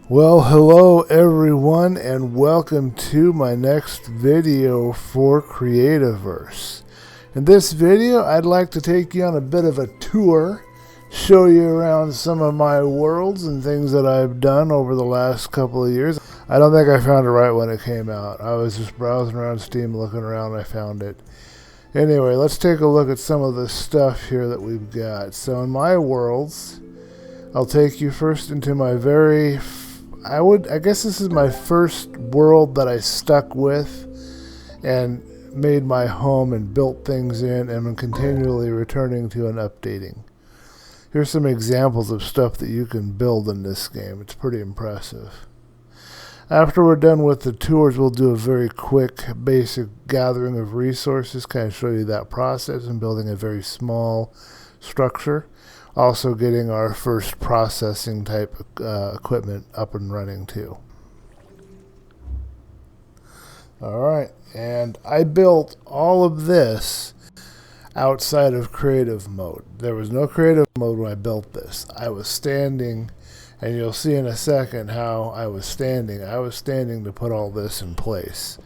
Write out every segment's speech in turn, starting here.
Well, hello everyone, and welcome to my next video for Creativerse. In this video, I'd like to take you on a bit of a tour, show you around some of my worlds and things that I've done over the last couple of years. I don't think I found it right when it came out. I was just browsing around Steam, looking around, and I found it. Anyway, let's take a look at some of the stuff here that we've got. So in my worlds, I'll take you first into my I guess this is my first world that I stuck with and made my home and built things in, and I'm continually returning to and updating. Here's some examples of stuff that you can build in this game. It's pretty impressive. After we're done with the tours, we'll do a very quick basic gathering of resources, kind of show you that process and building a very small structure. Also getting our first processing type equipment up and running too. Alright, and I built all of this outside of creative mode. There was no creative mode when I built this. I was standing, and you'll see in a second how I was standing. I was standing to put all this in place.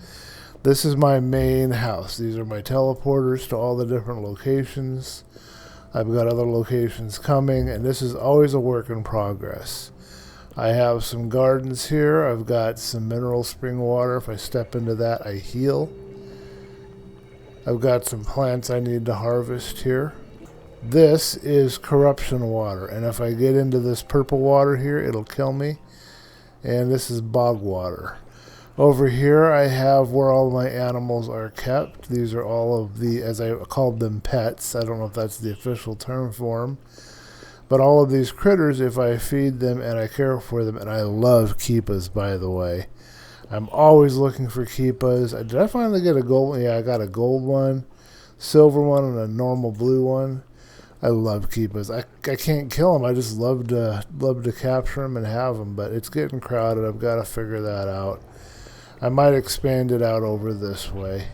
This is my main house. These are my teleporters to all the different locations. I've got other locations coming, and this is always a work in progress. I have some gardens here. I've got some mineral spring water. If I step into that, I heal. I've got some plants I need to harvest here. This is corruption water, and if I get into this purple water here, it'll kill me. And this is bog water. Over here I have where all my animals are kept. These are all of the, as I called them, pets. I don't know if that's the official term for them. But all of these critters, if I feed them and I care for them, and I love keepas, by the way. I'm always looking for keepas. Did I finally get a gold one? Yeah, I got a gold one, silver one, and a normal blue one. I love keepas. I can't kill them. I just love to capture them and have them. But it's getting crowded. I've got to figure that out. I might expand it out over this way.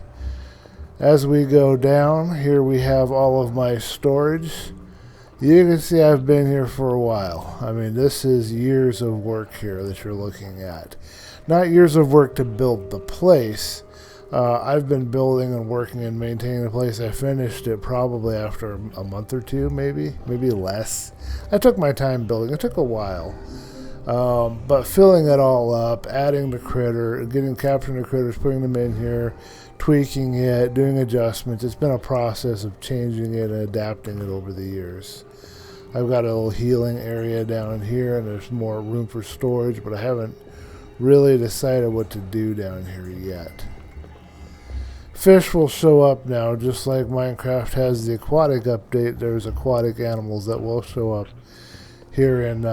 As we go down, here we have all of my storage. You can see I've been here for a while. I mean, this is years of work here that you're looking at. Not years of work to build the place. I've been building and working and maintaining the place. I finished it probably after a month or two, maybe less. I took my time building. It took a while. But filling it all up, adding the critter, capturing the critters, putting them in here, tweaking it, doing adjustments. It's been a process of changing it and adapting it over the years. I've got a little healing area down here, and there's more room for storage, but I haven't really decided what to do down here yet. Fish will show up now, just like Minecraft has the aquatic update. There's aquatic animals that will show up here in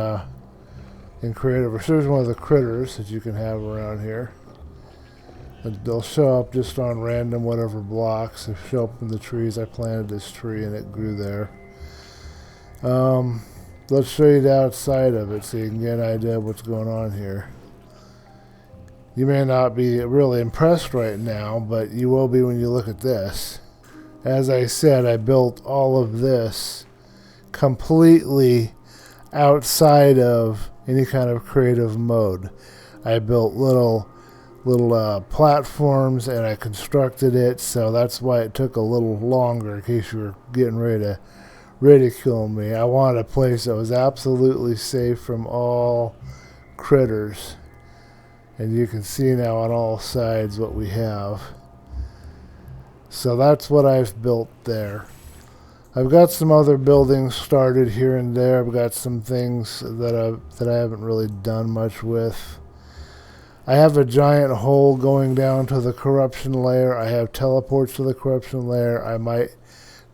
Creativerse. Here's one of the critters that you can have around here. They'll show up just on random whatever blocks. They show up in the trees. I planted this tree and it grew there. Let's show you the outside of it so you can get an idea of what's going on here. You may not be really impressed right now, but you will be when you look at this. As I said, I built all of this completely outside of any kind of creative mode. I built little platforms, and I constructed it, so that's why it took a little longer, in case you were getting ready to ridicule me. I wanted a place that was absolutely safe from all critters, and you can see now on all sides what we have. So that's what I've built there. I've got some other buildings started here and there. I've got some things that I haven't really done much with. I have a giant hole going down to the corruption layer. I have teleports to the corruption layer. I might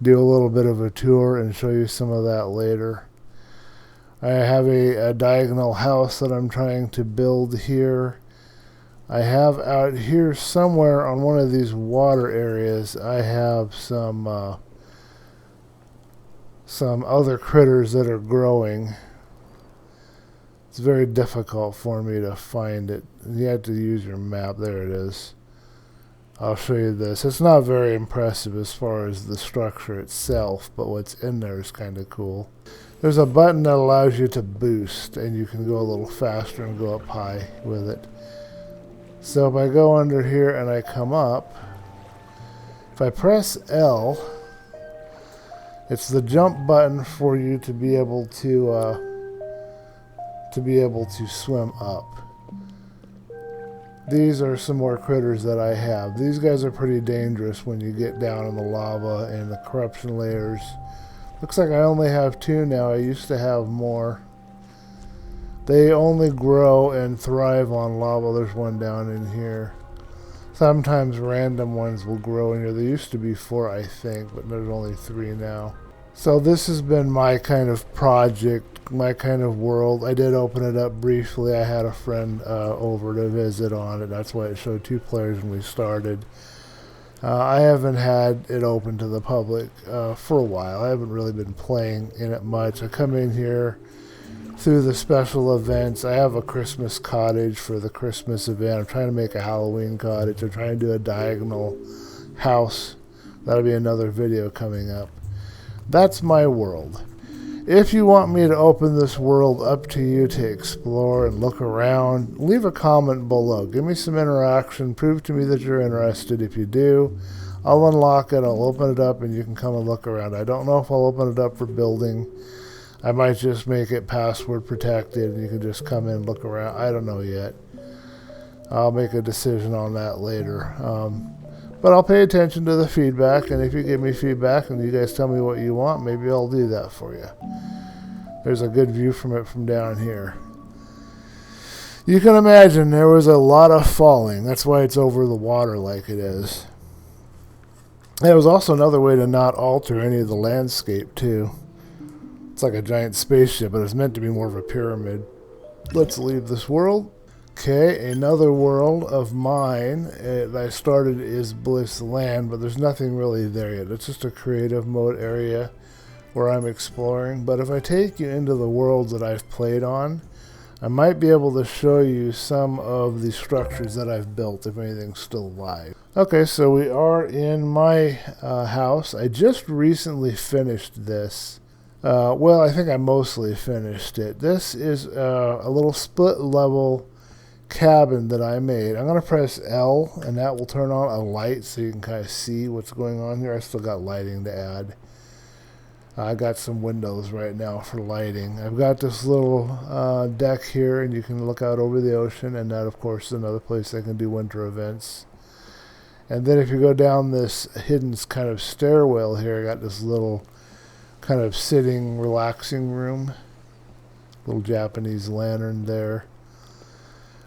do a little bit of a tour and show you some of that later. I have a diagonal house that I'm trying to build here. I have out here somewhere on one of these water areas, I have some other critters that are growing. It's very difficult for me to find it. You have to use your map. There it is. I'll show you this. It's not very impressive as far as the structure itself, but what's in there is kind of cool. There's a button that allows you to boost, and you can go a little faster and go up high with it. So if I go under here and I come up, if I press L, it's the jump button for you to be able to swim up. These are some more critters that I have. These guys are pretty dangerous when you get down in the lava and the corruption layers. Looks like I only have 2 now. I used to have more. They only grow and thrive on lava. There's one down in here. Sometimes random ones will grow in here. There used to be 4, I think, but there's only 3 now. So this has been my kind of project, my kind of world. I did open it up briefly. I had a friend over to visit on it. That's why it showed 2 players when we started. I haven't had it open to the public for a while. I haven't really been playing in it much. I come in here through the special events. I have a Christmas cottage for the Christmas event. I'm trying to make a Halloween cottage. I'm trying to do a diagonal house. That'll be another video coming up. That's my world. If you want me to open this world up to you to explore and look around, leave a comment below. Give me some interaction. Prove to me that you're interested. If you do, I'll unlock it. I'll open it up and you can come and look around. I don't know if I'll open it up for building. I might just make it password protected and you can just come in and look around. I don't know yet. I'll make a decision on that later. But I'll pay attention to the feedback, and if you give me feedback and you guys tell me what you want, maybe I'll do that for you. There's a good view from it from down here. You can imagine there was a lot of falling. That's why it's over the water like it is. There was also another way to not alter any of the landscape, too. It's like a giant spaceship, but it's meant to be more of a pyramid. Let's leave this world. Okay, another world of mine that I started is BlissLand, but there's nothing really there yet. It's just a creative mode area where I'm exploring. But if I take you into the worlds that I've played on, I might be able to show you some of the structures that I've built, if anything's still alive. Okay, so we are in my house. I just recently finished this. Well, I think I mostly finished it. This is a little split level cabin that I made. I'm going to press L and that will turn on a light so you can kind of see what's going on here. I still got lighting to add. I got some windows right now for lighting. I've got this little deck here and you can look out over the ocean, and that of course is another place I can do winter events. And then if you go down this hidden kind of stairwell here, I got this little kind of sitting relaxing room. Little Japanese lantern there.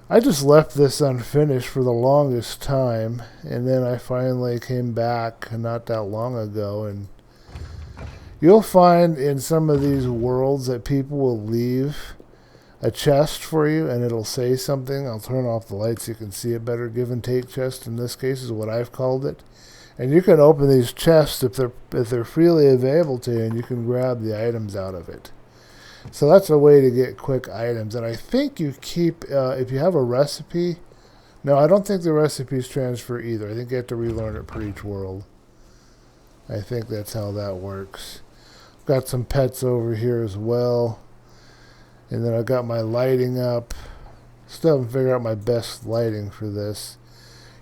I just left this unfinished for the longest time, and then I finally came back not that long ago, and you'll find in some of these worlds that people will leave a chest for you and it'll say something. I'll turn off the lights so you can see it better. Give and take chest in this case is what I've called it. And you can open these chests if they're freely available to you, and you can grab the items out of it. So that's a way to get quick items. And I think you keep, if you have a recipe, no, I don't think the recipes transfer either. I think you have to relearn it per each world. I think that's how that works. Got some pets over here as well. And then I've got my lighting up. Still haven't figured out my best lighting for this.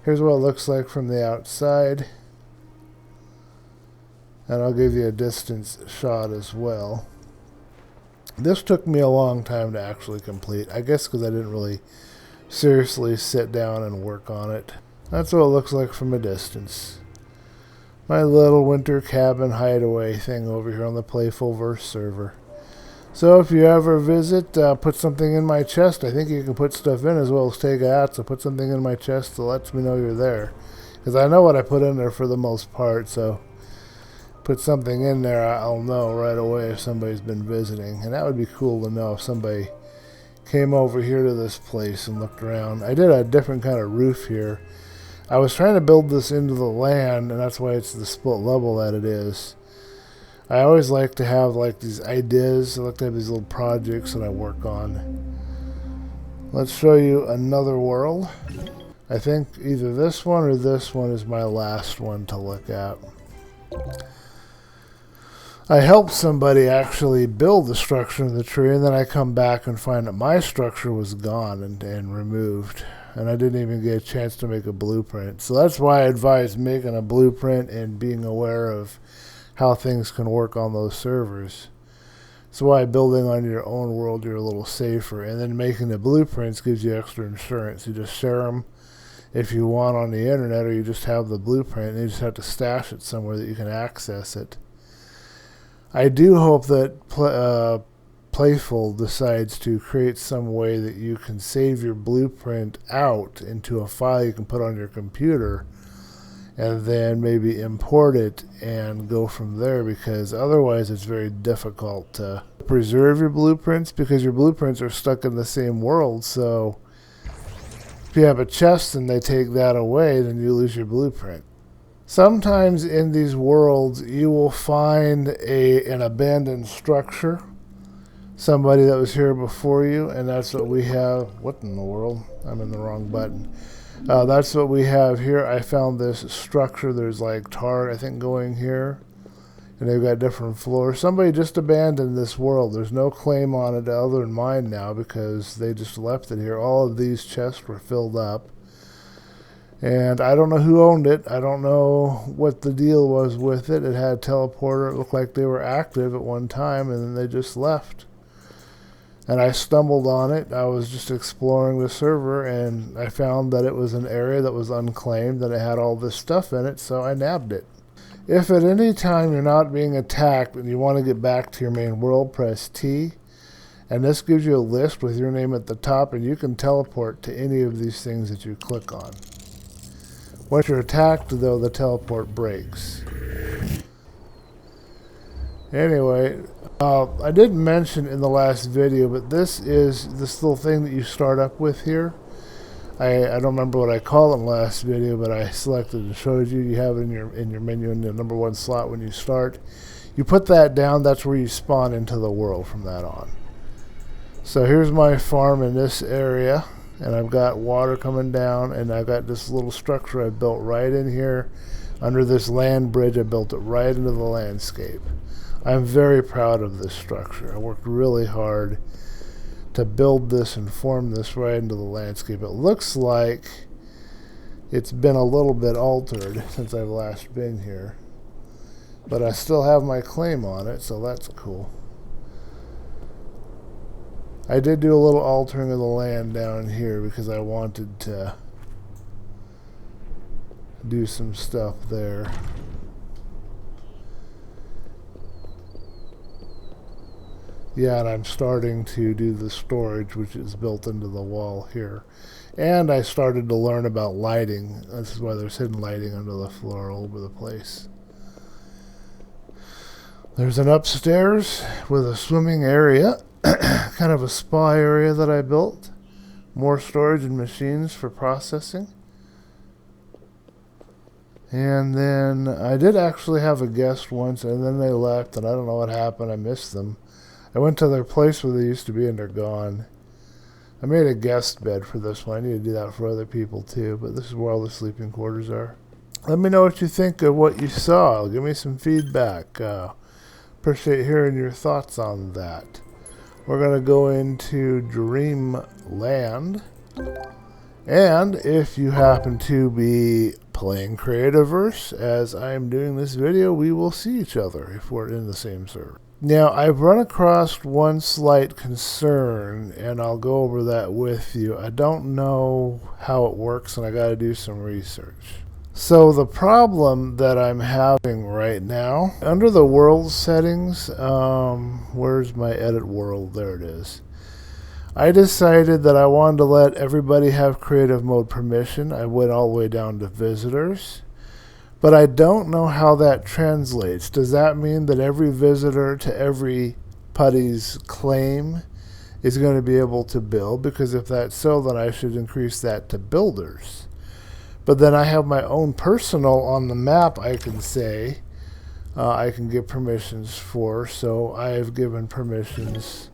Here's what it looks like from the outside. And I'll give you a distance shot as well. This took me a long time to actually complete. I guess because I didn't really seriously sit down and work on it. That's what it looks like from a distance. My little winter cabin hideaway thing over here on the BlissVerse server. So if you ever visit, put something in my chest. I think you can put stuff in as well as take out. So put something in my chest that lets me know you're there. Because I know what I put in there for the most part. So put something in there, I'll know right away if somebody's been visiting. And that would be cool to know if somebody came over here to this place and looked around. I did a different kind of roof here. I was trying to build this into the land, and that's why it's the split level that it is. I always like to have like these ideas. I like to have these little projects that I work on. Let's show you another world. I think either this one or this one is my last one to look at. I helped somebody actually build the structure of the tree, and then I come back and find that my structure was gone and removed. And I didn't even get a chance to make a blueprint. So that's why I advise making a blueprint and being aware of how things can work on those servers. That's why building on your own world, you're a little safer. And then making the blueprints gives you extra insurance. You just share them if you want on the internet, or you just have the blueprint and you just have to stash it somewhere that you can access it. I do hope that Playful decides to create some way that you can save your blueprint out into a file you can put on your computer and then maybe import it and go from there, because otherwise it's very difficult to preserve your blueprints, because your blueprints are stuck in the same world. So if you have a chest and they take that away, then you lose your blueprint. Sometimes in these worlds you will find an abandoned structure, somebody that was here before you, and that's what we have. What in the world? I'm in the wrong button. That's what we have here. I found this structure. There's like tar, I think, going here, and they've got different floors. Somebody just abandoned this world. There's no claim on it other than mine now, because they just left it here. All of these chests were filled up, and I don't know who owned it. I don't know what the deal was with it. It had a teleporter. It looked like they were active at one time, and then they just left. And I stumbled on it. I was just exploring the server, and I found that it was an area that was unclaimed, and it had all this stuff in it, so I nabbed it. If at any time you're not being attacked and you want to get back to your main world, press T, and this gives you a list with your name at the top, and you can teleport to any of these things that you click on. Once you're attacked, though, the teleport breaks. Anyway, I didn't mention in the last video, but this is this little thing that you start up with here. I don't remember what I called it in the last video, but I selected and showed you. You have it in your menu in the number 1 slot when you start. You put that down, that's where you spawn into the world from that on. So here's my farm in this area, and I've got water coming down, and I've got this little structure I built right in here under this land bridge. I built it right into the landscape. I'm very proud of this structure. I worked really hard to build this and form this right into the landscape. It looks like it's been a little bit altered since I've last been here, but I still have my claim on it, so that's cool. I did do a little altering of the land down here because I wanted to do some stuff there. Yeah, and I'm starting to do the storage, which is built into the wall here. And I started to learn about lighting. This is why there's hidden lighting under the floor all over the place. There's an upstairs with a swimming area, kind of a spa area that I built. More storage and machines for processing. And then I did actually have a guest once, and then they left, and I don't know what happened. I missed them. I went to their place where they used to be, and they're gone. I made a guest bed for this one. I need to do that for other people too, but this is where all the sleeping quarters are. Let me know what you think of what you saw. Give me some feedback. Appreciate hearing your thoughts on that. We're going to go into DreamLand. And if you happen to be playing Creativerse as I am doing this video, we will see each other if we're in the same server. Now, I've run across one slight concern, and I'll go over that with you. I don't know how it works, and I got to do some research. So the problem that I'm having right now, under the world settings, where's my edit world? There it is. I decided that I wanted to let everybody have creative mode permission. I went all the way down to visitors. But I don't know how that translates. Does that mean that every visitor to every putty's claim is going to be able to build? Because if that's so, then I should increase that to builders. But then I have my own personal on the map, I can say, I can give permissions for. So I have given permissions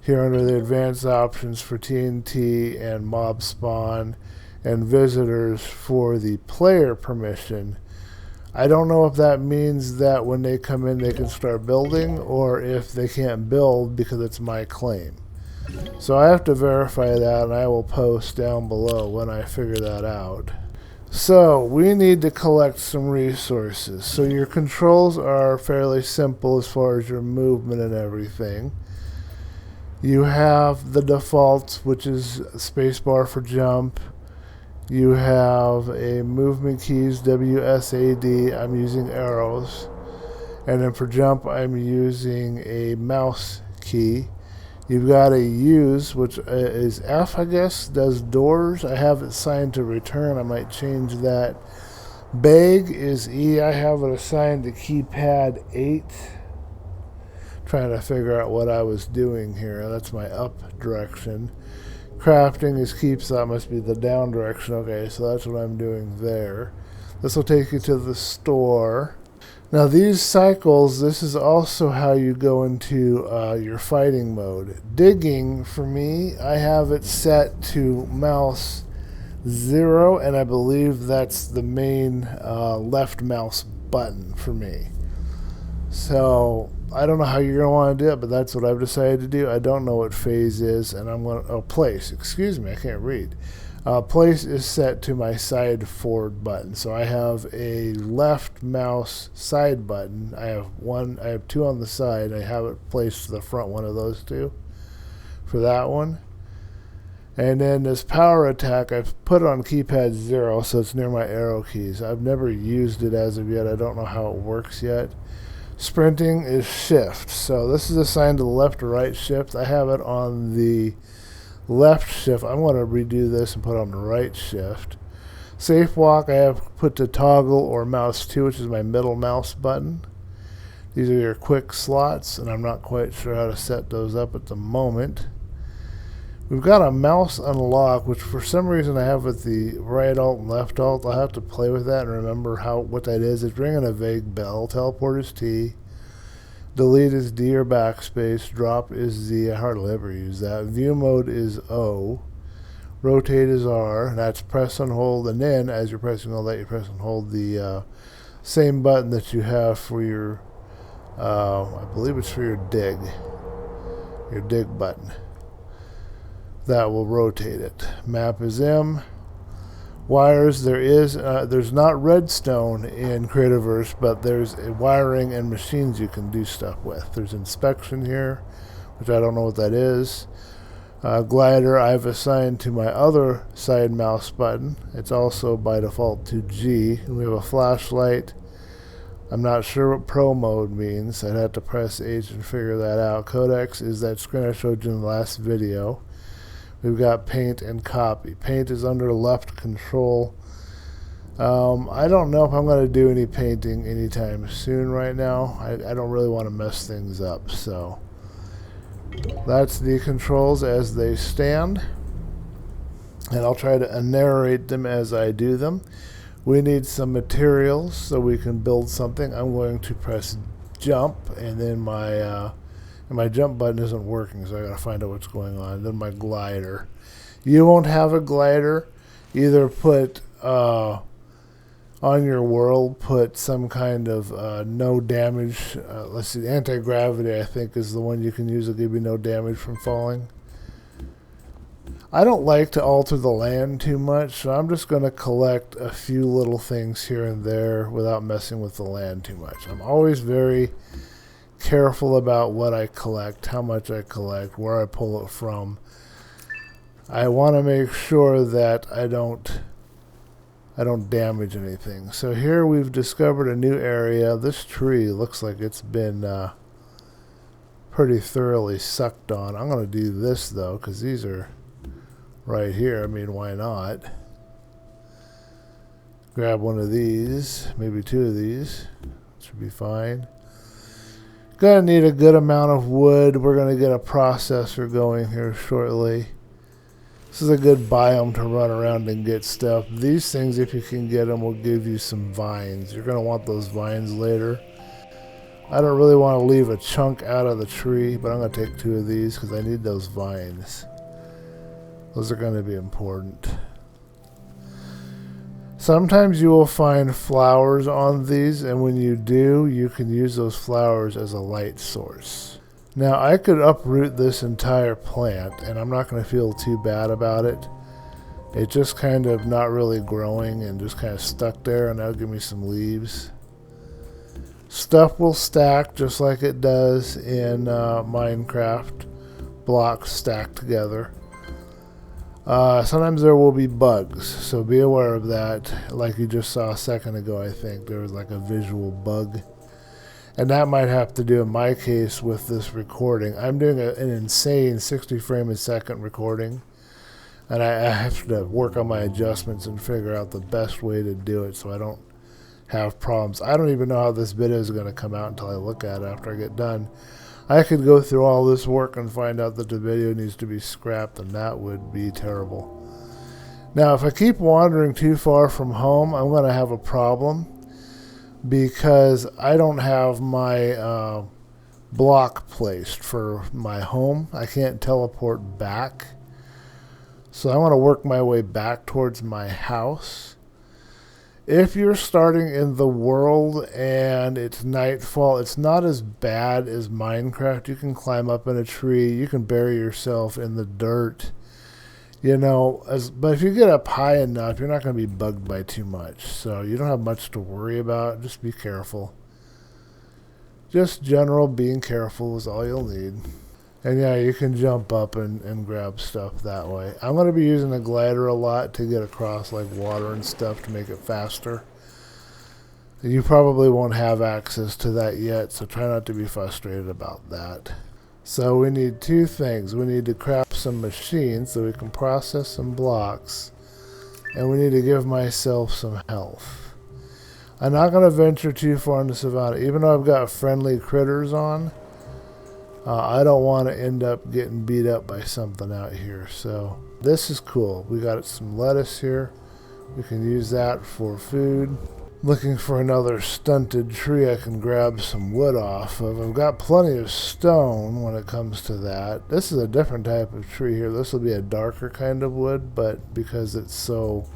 here under the advanced options for TNT and mob spawn and visitors for the player permission. I don't know if that means that when they come in they can start building, or if they can't build because it's my claim. So I have to verify that, and I will post down below when I figure that out. So we need to collect some resources. So your controls are fairly simple as far as your movement and everything. You have the defaults, which is spacebar for jump. You have a movement keys, WSAD. I'm using arrows. And then for jump, I'm using a mouse key. You've got a use, which is F, I guess, does doors. I have it assigned to return. I might change that. Bag is E. I have it assigned to keypad 8. Trying to figure out what I was doing here. That's my up direction. Crafting is keep, so that must be the down direction. Okay, so that's what I'm doing there. This will take you to the store. Now these cycles, this is also how you go into your fighting mode. Digging, for me, I have it set to mouse 0, and I believe that's the main left mouse button for me. So I don't know how you're going to want to do it, but that's what I've decided to do. I don't know what phase is, and I'm going to, place, excuse me, I can't read. Place is set to my side forward button. So I have a left mouse side button. I have two on the side. I have it placed to the front one of those two for that one. And then this power attack, I've put it on keypad 0, so it's near my arrow keys. I've never used it as of yet. I don't know how it works yet. Sprinting is shift. So this is assigned to the left or right shift. I have it on the left shift. I'm going to redo this and put on the right shift. Safe walk, I have put to toggle or mouse 2, which is my middle mouse button. These are your quick slots, and I'm not quite sure how to set those up at the moment. We've got a mouse unlock, which for some reason I have with the right alt and left alt. I'll have to play with that and remember what that is. It's ringing a vague bell. Teleport is T. Delete is D or backspace. Drop is Z. I hardly ever use that. View mode is O. Rotate is R. That's press and hold. And then as you're pressing all that, you press and hold the same button that you have for your, I believe it's for your dig button. That will rotate it. Map is M. Wires, there's not redstone in Creativerse, but there's wiring and machines you can do stuff with. There's inspection here, which I don't know what that is. Glider I've assigned to my other side mouse button. It's also by default to G. And we have a flashlight. I'm not sure what pro mode means. I'd have to press H and figure that out. Codex is that screen I showed you in the last video. We've got paint and copy. Paint is under left control. I don't know if I'm going to do any painting anytime soon right now. I don't really want to mess things up. So that's the controls as they stand. And I'll try to narrate them as I do them. We need some materials so we can build something. I'm going to press jump, and then my jump button isn't working, so I gotta find out what's going on. Then my glider. You won't have a glider. Either put on your world, put some kind of no damage. Let's see, anti-gravity I think is the one you can use. It'll give you no damage from falling. I don't like to alter the land too much, so I'm just going to collect a few little things here and there without messing with the land too much. I'm always very careful about what I collect, how much I collect, where I pull it from. I want to make sure that I don't damage anything. So here we've discovered a new area. This tree looks like it's been pretty thoroughly sucked on. I'm going to do this though, because these are right here. I mean, why not? Grab one of these, maybe two of these. Should be fine. Gonna need a good amount of wood. We're gonna get a processor going here shortly. This is a good biome to run around and get stuff. These things, if you can get them, will give you some vines. You're gonna want those vines later. I don't really want to leave a chunk out of the tree, but I'm gonna take two of these because I need those vines. Those are going to be important. Sometimes you will find flowers on these, and when you do, you can use those flowers as a light source. Now I could uproot this entire plant, and I'm not going to feel too bad about it. It's just kind of not really growing and just kind of stuck there, and that'll give me some leaves. Stuff will stack just like it does in Minecraft. Blocks stacked together. Sometimes there will be bugs, so be aware of that. Like you just saw a second ago, I think there was like a visual bug, and that might have to do in my case with this recording. I'm doing an insane 60 frame a second recording, and I have to work on my adjustments and figure out the best way to do it so I don't have problems. I don't even know how this video is going to come out until I look at it after I get done. I could go through all this work and find out that the video needs to be scrapped, and that would be terrible. Now, if I keep wandering too far from home, I'm going to have a problem because I don't have my block placed for my home. I can't teleport back. So I want to work my way back towards my house. If you're starting in the world and it's nightfall, it's not as bad as Minecraft. You can climb up in a tree. You can bury yourself in the dirt. You know, but if you get up high enough, you're not going to be bugged by too much. So you don't have much to worry about. Just be careful. Just general being careful is all you'll need. And yeah, you can jump up and grab stuff that way. I'm going to be using a glider a lot to get across like water and stuff to make it faster. You probably won't have access to that yet, so try not to be frustrated about that. So we need two things. We need to craft some machines so we can process some blocks. And we need to give myself some health. I'm not going to venture too far into Savannah. Even though I've got friendly critters on, I don't want to end up getting beat up by something out here. So this is cool. We got some lettuce here. We can use that for food. Looking for another stunted tree I can grab some wood off of. I've got plenty of stone when it comes to that. This is a different type of tree here. This will be a darker kind of wood, but because it's so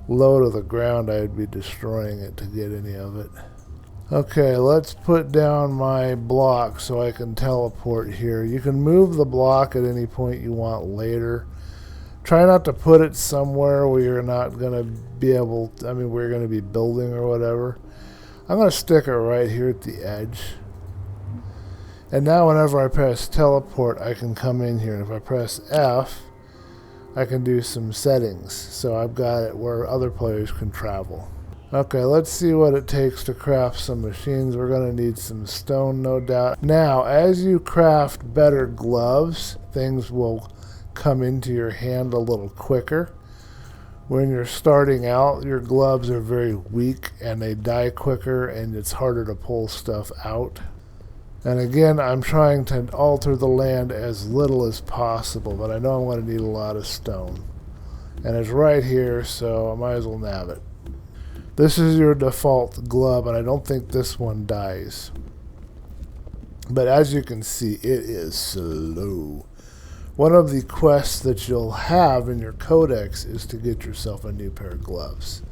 low to the ground, I would be destroying it to get any of it. Okay, let's put down my block so I can teleport here. You can move the block at any point you want later. Try not to put it somewhere where you're not going to be able to, where you're going to be building or whatever. I'm going to stick it right here at the edge. And now whenever I press teleport, I can come in here. And if I press F, I can do some settings. So I've got it where other players can travel. Okay, let's see what it takes to craft some machines. We're going to need some stone, no doubt. Now, as you craft better gloves, things will come into your hand a little quicker. When you're starting out, your gloves are very weak and they die quicker, and it's harder to pull stuff out. And again, I'm trying to alter the land as little as possible, but I know I'm going to need a lot of stone. And it's right here, so I might as well nab it. This is your default glove, and I don't think this one dies. But as you can see, it is slow. One of the quests that you'll have in your codex is to get yourself a new pair of gloves.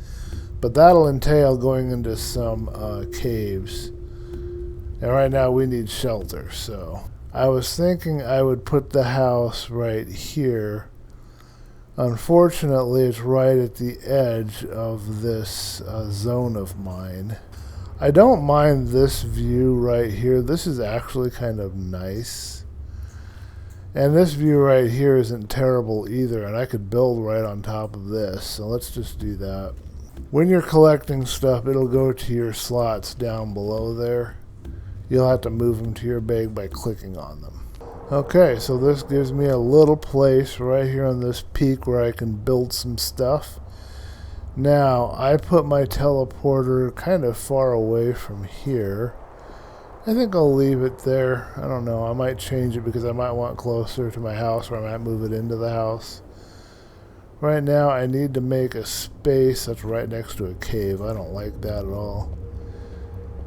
But that'll entail going into some caves. And right now we need shelter, so I was thinking I would put the house right here. Unfortunately, it's right at the edge of this zone of mine. I don't mind this view right here. This is actually kind of nice. And this view right here isn't terrible either, and I could build right on top of this. So let's just do that. When you're collecting stuff, it'll go to your slots down below there. You'll have to move them to your bag by clicking on them. Okay, so this gives me a little place right here on this peak where I can build some stuff. Now, I put my teleporter kind of far away from here. I think I'll leave it there. I don't know, I might change it because I might want closer to my house, or I might move it into the house. Right now, I need to make a space that's right next to a cave. I don't like that at all.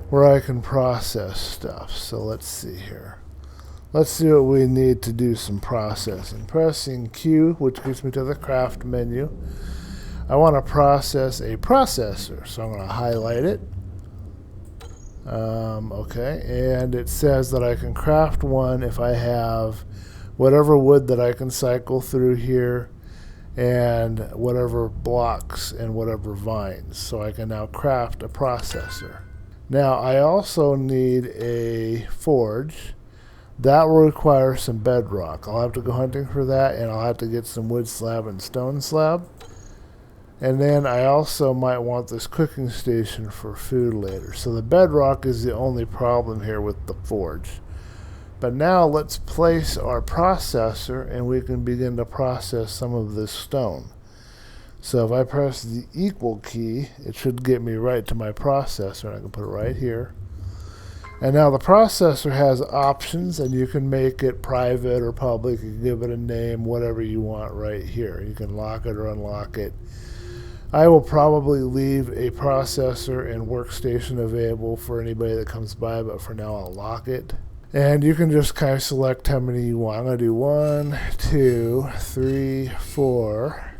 Where I can process stuff. So let's see here. Let's see what we need to do some processing. Pressing Q, which gets me to the craft menu. I want to process a processor. So I'm going to highlight it. Okay, and it says that I can craft one if I have whatever wood that I can cycle through here and whatever blocks and whatever vines. So I can now craft a processor. Now I also need a forge. That will require some bedrock. I'll have to go hunting for that, and I'll have to get some wood slab and stone slab. And then I also might want this cooking station for food later. So the bedrock is the only problem here with the forge. But now let's place our processor, and we can begin to process some of this stone. So if I press the equal key, it should get me right to my processor, and I can put it right here. And now the processor has options, and you can make it private or public. You can give it a name, whatever you want right here. You can lock it or unlock it. I will probably leave a processor and workstation available for anybody that comes by, but for now I'll lock it. And you can just kind of select how many you want. I'm going to do 1, 2, 3, 4,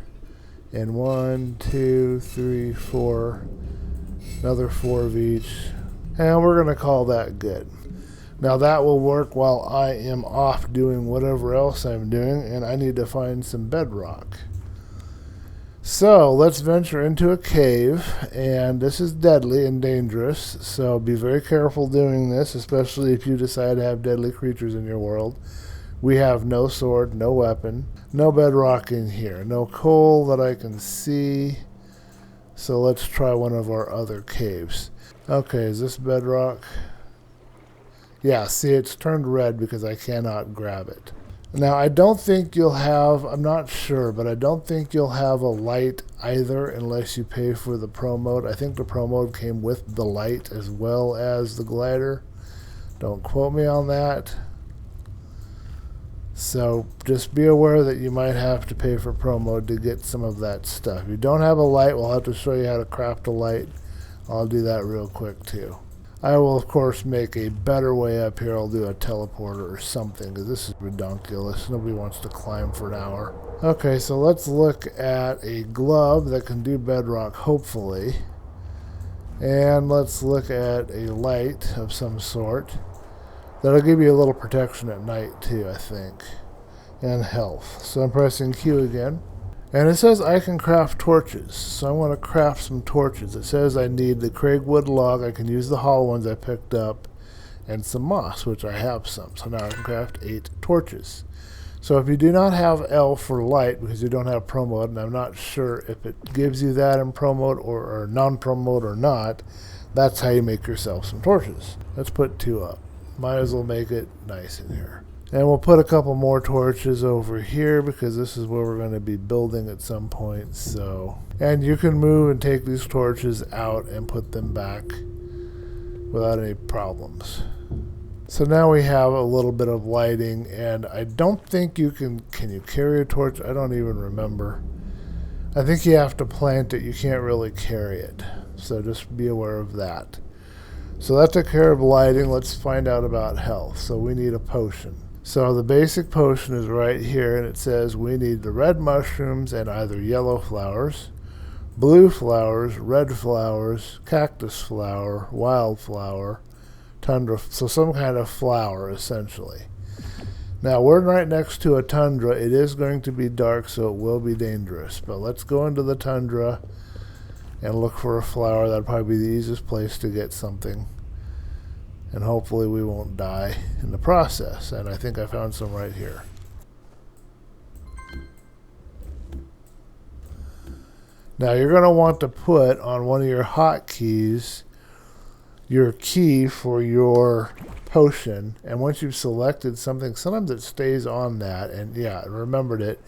and 1, 2, 3, 4, another 4 of each. And we're going to call that good. Now that will work while I am off doing whatever else I'm doing, and I need to find some bedrock. So let's venture into a cave, and this is deadly and dangerous, so be very careful doing this, especially if you decide to have deadly creatures in your world. We have no sword, no weapon, no bedrock in here, no coal that I can see. So let's try one of our other caves. Okay, is this bedrock? Yeah, see, it's turned red because I cannot grab it. Now, I don't think you'll have, I'm not sure, but I don't think you'll have a light either unless you pay for the pro mode. I think the pro mode came with the light as well as the glider. Don't quote me on that. So just be aware that you might have to pay for pro mode to get some of that stuff. If you don't have a light, we'll have to show you how to craft a light. I'll do that real quick too. I will, of course, make a better way up here. I'll do a teleporter or something, because this is ridiculous. Nobody wants to climb for an hour. Okay, so let's look at a glove that can do bedrock, hopefully. And let's look at a light of some sort. That'll give you a little protection at night, too, I think. And health. So I'm pressing Q again. And it says I can craft torches, so I'm going to craft some torches. It says I need the Craigwood log, I can use the hollow ones I picked up, and some moss, which I have some. So now I can craft 8 torches. So if you do not have L for light, because you don't have pro mode, and I'm not sure if it gives you that in pro mode or non-pro mode or not, that's how you make yourself some torches. Let's put 2 up. Might as well make it nice in here. And we'll put a couple more torches over here because this is where we're going to be building at some point. So, and you can move and take these torches out and put them back without any problems. So now we have a little bit of lighting, and I don't think you can you carry a torch? I don't even remember. I think you have to plant it. You can't really carry it. So just be aware of that. So that took care of lighting. Let's find out about health. So we need a potion. So the basic potion is right here, and it says we need the red mushrooms and either yellow flowers, blue flowers, red flowers, cactus flower, wildflower, tundra, so some kind of flower essentially. Now we're right next to a tundra. It is going to be dark, so it will be dangerous, but let's go into the tundra and look for a flower. That'd probably be the easiest place to get something. And hopefully we won't die in the process. And I think I found some right here. Now you're going to want to put on one of your hotkeys your key for your potion. And once you've selected something, sometimes it stays on that. And yeah, I remembered it.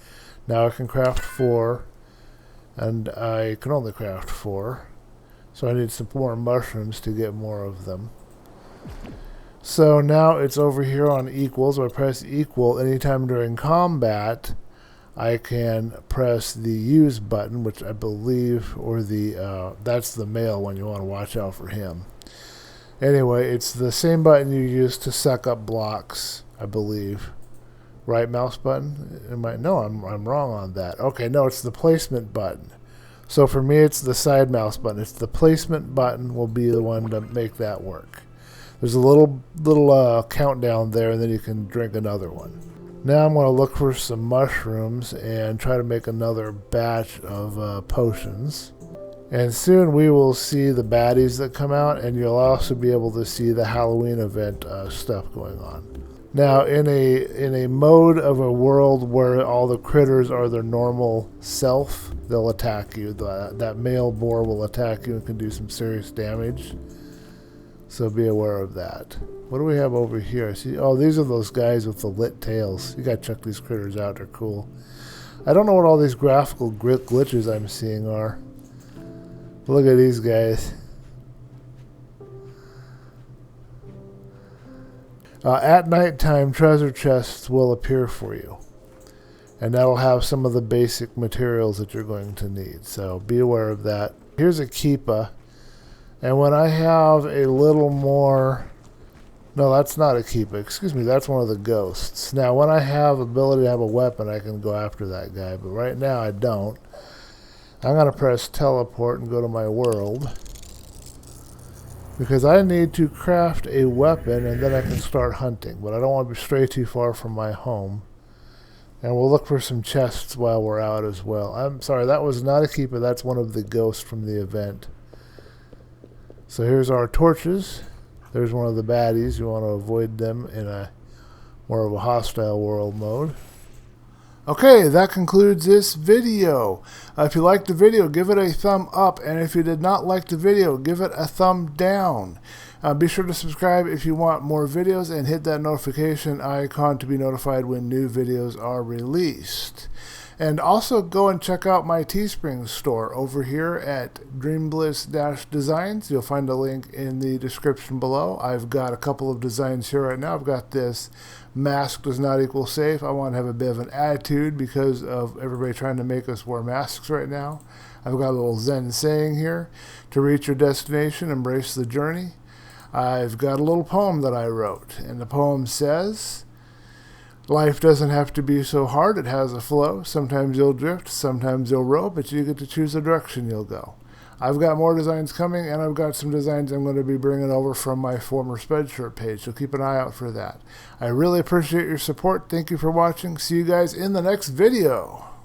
Now I can craft 4. And I can only craft 4. So I need some more mushrooms to get more of them. So now it's over here on equals. So I press equal anytime during combat. I can press the use button, which I believe, or the that's the male one. You want to watch out for him. Anyway, it's the same button you use to suck up blocks, I believe. Right mouse button? No, I'm wrong on that. Okay, no, it's the placement button. So for me, it's the side mouse button. It's the placement button will be the one to make that work. There's a little countdown there, and then you can drink another one. Now I'm going to look for some mushrooms and try to make another batch of potions. And soon we will see the baddies that come out, and you'll also be able to see the Halloween event stuff going on. Now, in a mode of a world where all the critters are their normal self, they'll attack you. That male boar will attack you and can do some serious damage. So be aware of that. What do we have over here? I see. Oh, these are those guys with the lit tails. You gotta check these critters out. They're cool. I don't know what all these graphical glitches I'm seeing are. Look at these guys. At nighttime, treasure chests will appear for you. And that'll have some of the basic materials that you're going to need. So be aware of that. Here's a keepa. And when I have a little more... No, that's not a keepa. Excuse me, that's one of the ghosts. Now, when I have ability to have a weapon, I can go after that guy. But right now, I don't. I'm going to press teleport and go to my world. Because I need to craft a weapon and then I can start hunting. But I don't want to stray too far from my home. And we'll look for some chests while we're out as well. I'm sorry, that was not a keeper. That's one of the ghosts from the event. So here's our torches. There's one of the baddies. You want to avoid them in a more of a hostile world mode. Okay, that concludes this video. If you liked the video, give it a thumb up. And if you did not like the video, give it a thumb down. Be sure to subscribe if you want more videos and hit that notification icon to be notified when new videos are released. And also go and check out my Teespring store over here at DreamBliss-Designs. You'll find a link in the description below. I've got a couple of designs here right now. I've got this mask does not equal safe. I want to have a bit of an attitude because of everybody trying to make us wear masks right now. I've got a little Zen saying here. To reach your destination, embrace the journey. I've got a little poem that I wrote, and the poem says, life doesn't have to be so hard, it has a flow. Sometimes you'll drift, sometimes you'll row, but you get to choose the direction you'll go. I've got more designs coming, and I've got some designs I'm going to be bringing over from my former Spreadshirt page, so keep an eye out for that. I really appreciate your support. Thank you for watching. See you guys in the next video.